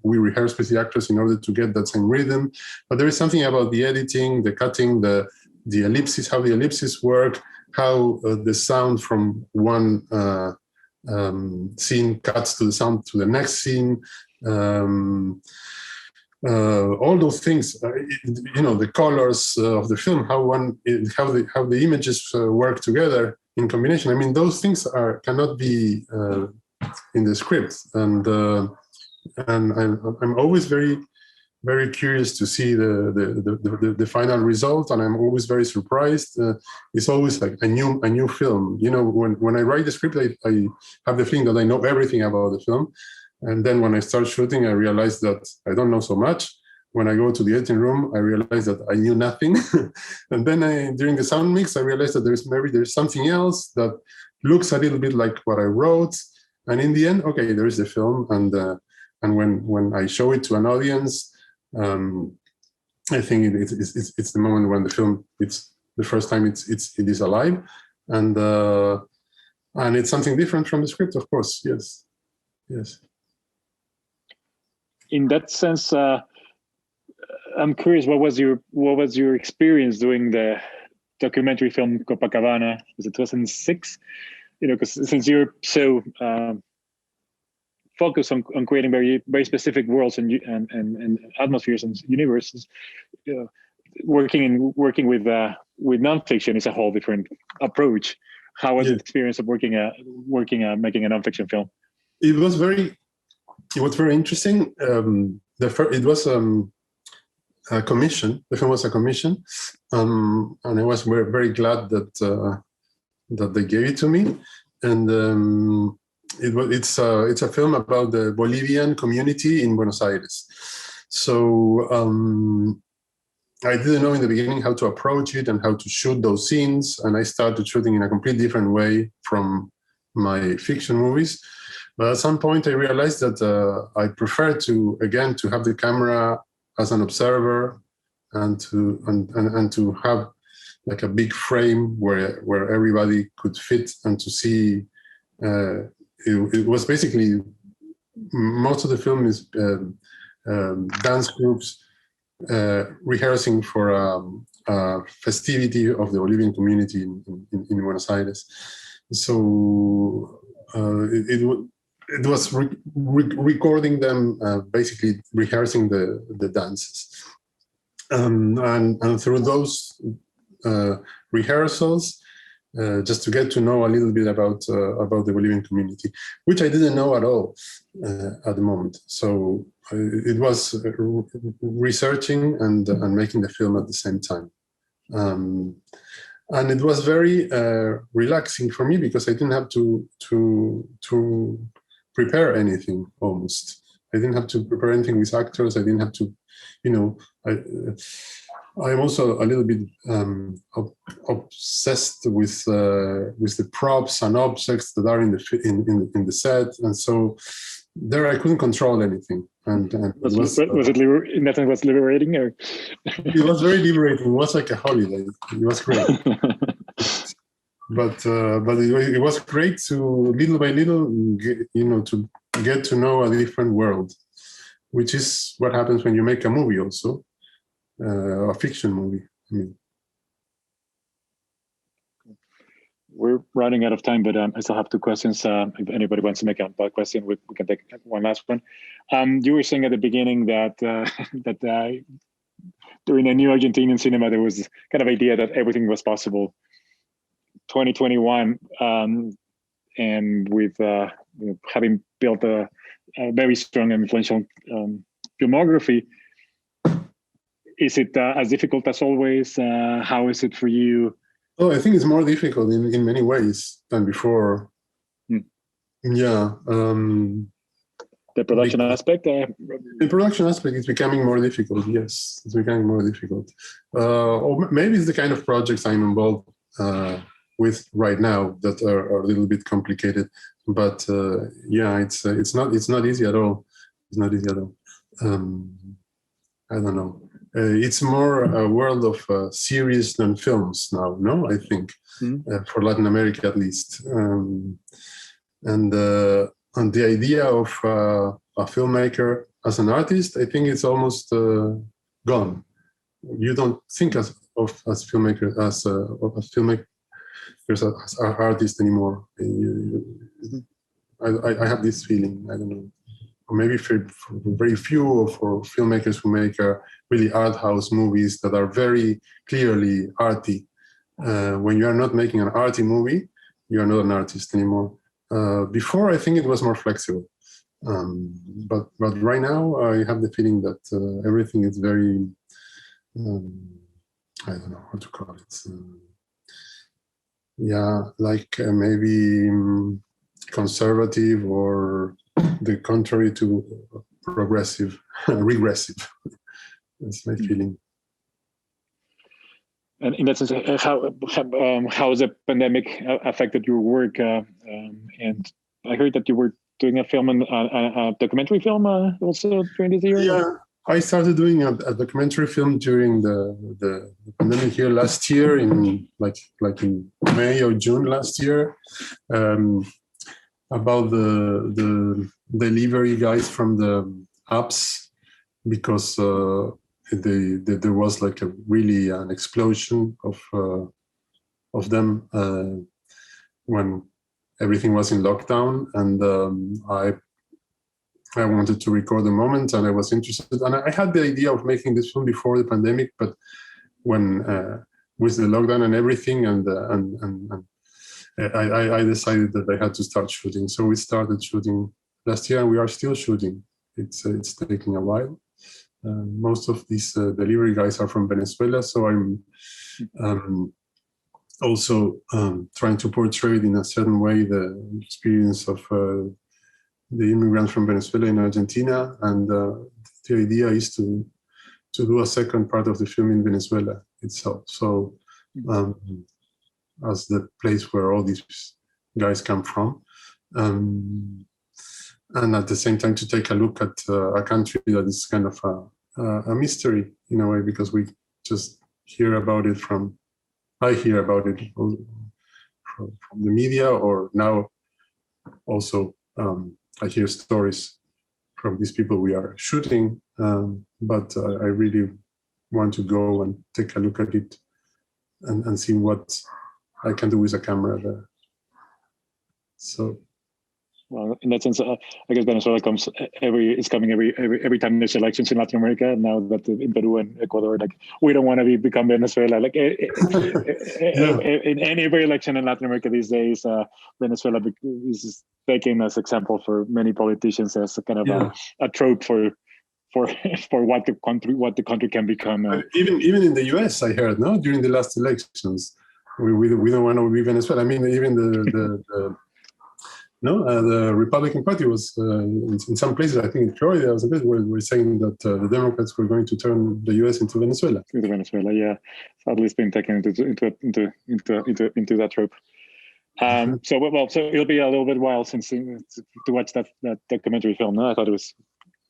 we rehearse with the actors in order to get that same rhythm. But there is something about the editing, the cutting, the ellipses, how the ellipses work, how the sound from one scene cuts to the sound to the next scene. All those things, the colors of the film, how the images work together in combination. I mean, those things cannot be in the script, and I'm always very, very curious to see the final result, and I'm always very surprised. It's always like a new film. When I write the script, I have the feeling that I know everything about the film, and then when I start shooting, I realize that I don't know so much. When I go to the editing room, I realize that I knew nothing, and then during the sound mix, I realize that there's something else that looks a little bit like what I wrote, and in the end, okay, there is the film, and when I show it to an audience. I think it's the moment when the film, it's the first time it is alive, and it's something different from the script, of course. Yes. In that sense, I'm curious. What was your experience doing the documentary film Copacabana? Was it 2006? Because since you're so focus on creating very, very specific worlds and atmospheres and universes. Working with nonfiction is a whole different approach. How was the experience of making a nonfiction film? It was very interesting. It was a commission. The film was a commission, and I was very glad that they gave it to me. And it's a film about the Bolivian community in Buenos Aires. So I didn't know in the beginning how to approach it and how to shoot those scenes, and I started shooting in a completely different way from my fiction movies. But at some point, I realized that I prefer to have the camera as an observer and to have like a big frame where everybody could fit, and to see it was basically most of the film is dance groups rehearsing for a festivity of the Bolivian community in Buenos Aires. So it was recording them, basically rehearsing the dances, and through those rehearsals, just to get to know a little bit about the Bolivian community, which I didn't know at all at the moment. So it was researching and making the film at the same time. And it was very relaxing for me because I didn't have to prepare anything almost. I didn't have to prepare anything with actors. I didn't have to, I'm also a little bit obsessed with the props and objects that are in the set, and so there I couldn't control anything. And was it in that sense was liberating, or it was very liberating. It was like a holiday. It was great. But it was great to little by little, to get to know a different world, which is what happens when you make a movie also. A fiction movie. I mean. We're running out of time, but I still have two questions. If anybody wants to make a question, we can take one last one. You were saying at the beginning that during the new Argentinian cinema, there was kind of idea that everything was possible. 2021, and with having built a very strong and influential filmography, is it as difficult as always? How is it for you? Oh, I think it's more difficult in many ways than before. Yeah. The production aspect? The production aspect is becoming more difficult, yes. It's becoming more difficult. Or maybe it's the kind of projects I'm involved with right now that are a little bit complicated. But yeah, it's not easy at all. It's not easy at all. I don't know. It's more a world of series than films now, no? I think, for Latin America at least. And the idea of a filmmaker as an artist, I think it's almost gone. You don't think as filmmaker as filmmakers as artists anymore. I have this feeling. I don't know. Or maybe for very few, or for filmmakers who make really art house movies that are very clearly arty. When you are not making an arty movie, you are not an artist anymore. Before, I think it was more flexible. But right now, I have the feeling that everything is very, I don't know how to call it. Yeah, like maybe conservative, or the contrary to progressive, regressive. That's my feeling. And in that sense, how has the pandemic affected your work? And I heard that you were doing a film, a documentary film, also during this year. Yeah, I started doing a documentary film during the pandemic here last year, in like in May or June last year, about the delivery guys from the apps, because there was like really an explosion of them when everything was in lockdown, and I wanted to record the moment, and I was interested, and I had the idea of making this film before the pandemic, but when with the lockdown and everything, and I decided that I had to start shooting. So we started shooting last year, and we are still shooting. It's taking a while. Most of these delivery guys are from Venezuela, so I'm also trying to portray in a certain way the experience of the immigrants from Venezuela in Argentina, and the idea is to do a second part of the film in Venezuela itself. So as the place where all these guys come from. And at the same time to take a look at a country that is kind of a mystery in a way, because we just hear about it I hear about it from the media, or now also I hear stories from these people we are shooting, but I really want to go and take a look at it and see what I can do with a camera there. So, well, in that sense, I guess Venezuela is coming every time there's elections in Latin America. Now that in Peru and Ecuador, like, we don't want to become Venezuela. Like in every election in Latin America these days, Venezuela is taken as example for many politicians as a kind of a trope for what the country can become. Even in the U.S., I heard during the last elections, we don't want to be Venezuela. I mean, even the Republican Party was in some places, I think in Florida, were saying that the Democrats were going to turn the U.S. into Venezuela. Into Venezuela, yeah. It's at least been taken into that trope. So it'll be a little bit while since to watch that documentary film. No, I thought it was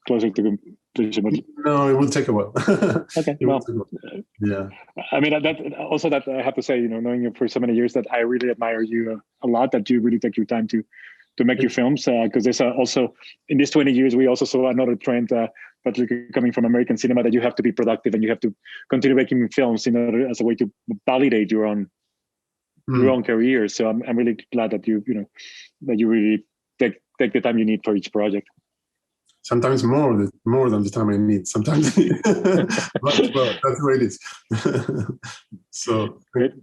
closer to completion. But... No, it will take a while. Okay, yeah. I mean, that I have to say, knowing you for so many years, that I really admire you a lot. That you really take your time to make your films, because there's also in these 20 years we also saw another trend, particularly coming from American cinema, that you have to be productive and you have to continue making films in order as a way to validate your own career. So I'm really glad that you really take the time you need for each project. Sometimes more than the time I need. Sometimes, but that's the way it is. So great.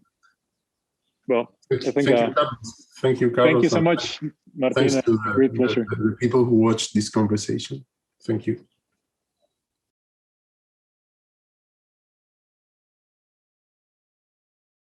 Well, thank you, Carlos. Thank you so much, Martin. Thanks to great pleasure. The people who watched this conversation. Thank you.